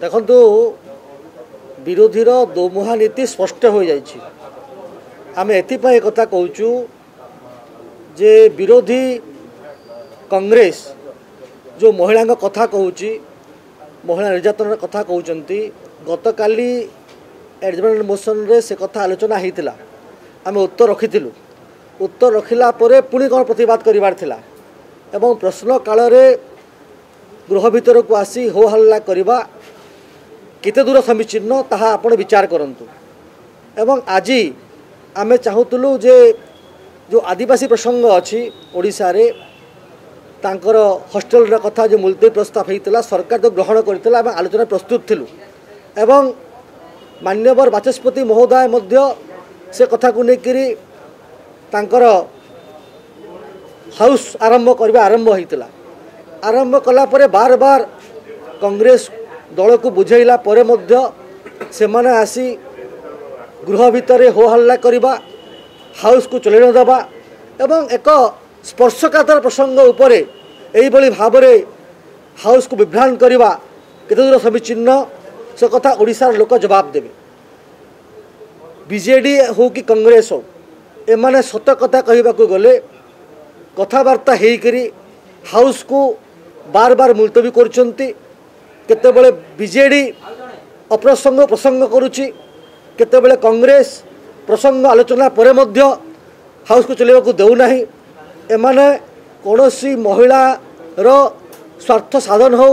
देखु विरोधीर दोमुहा नीति स्पष्ट हो जाइए। आम एपाई कथा कहूँ जे विरोधी कांग्रेस जो महिला कथा कहूँ महिला निर्यातन कथा कहते गत काली एडजमेंट मोशन रे से कथा आलोचना होता आम उत्तर रखी उत्तर रखिला पुणी कौन प्रतिवाद करार थिला एवं प्रश्न काल रे गृह भीतर को आसी हो हल्ला करवा केते दूर समीचीन ताहा आपण विचार करंतु। एवं आज आमे चाहूलु जे जो आदिवासी प्रसंग अच्छी ओडिशा रे तांकर हॉस्टेल रा कथा जो मुलतवी प्रस्ताव होता सरकार तो ग्रहण करथिला आमे आलोचना प्रस्तुत थिलु एवं मान्यवर बाचस्पति महोदय मध्य से कथा को लेकरी तांकर हाउस आरंभ करबा आरंभ होता आरंभ कला परे बार बार कांग्रेस दल को बुझेला परे मध्य से माने आसी गृह भितर हो हल्ला करबा हाउस को चलै न देबा एवं एक स्पर्शकातर प्रसंग उपरे एई बळी भाबरे हाउस को विभ्रांत करबा केते दूर समीचीन से कथा ओडिशार लोक जवाब देबे। बीजेडी हो कि कांग्रेस हो एमाने सत कथा कहबा को गले कथबार्ता हेकरी हाउस को बार बार मुलतवी करछंती केतेबेले बीजेडी अप्रसंग प्रसंग करुची केतेबेले कांग्रेस प्रसंग आलोचना परे मध्य हाउस को चलेबा को देउ नाही। एमाने कोनोसी महिला रो स्वार्थ साधन हो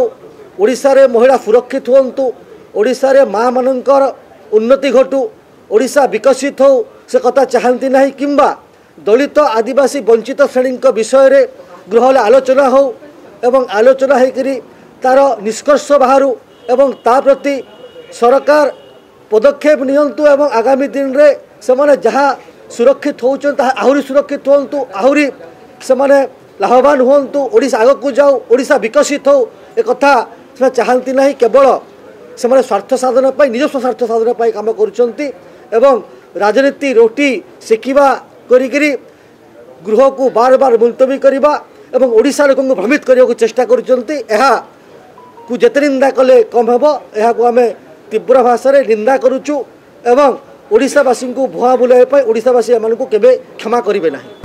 ओडिशा रे महिला सुरक्षित होंतु ओडिशा रे माँ मानकर उन्नति घटू ओडिशा विकसित हो से कथा चाहती नहीं किंबा दलित आदिवासी वंचित श्रेणी विषय रे गृह आलोचना हो एवं आलोचना होकरी तार निष्कर्ष बाहर एवं ता प्रति सरकार पदक्षेप नियंतु एवं आगामी दिन रे से माने जहाँ सुरक्षित होउछन ता आहुरी सुरक्षित होंतु आहुरी से माने लाभवान होंतु ओडिशा आग को जाऊ ओडिशा विकसित हो एक कथा से चाहती नहीं केवल से माने स्वार्थ साधन पाई निजस्व स्वार्थ साधन पाई काम करुछंती एवं राजनीति रोटी शिखिबा करिकरी गृह को बार बार मुलतवी करबा एवं ओडिशा लोक को भ्रमित करने को चेष्टा करुछंती एहा को जेते निंदा कले कम हेबो एहा को आमे तीव्र भाषा रे निंदा करूछु एवं ओडिशावासी को भुआ बुलाय पाई ओडिशावासी एमान को केबे क्षमा करिवे नाही।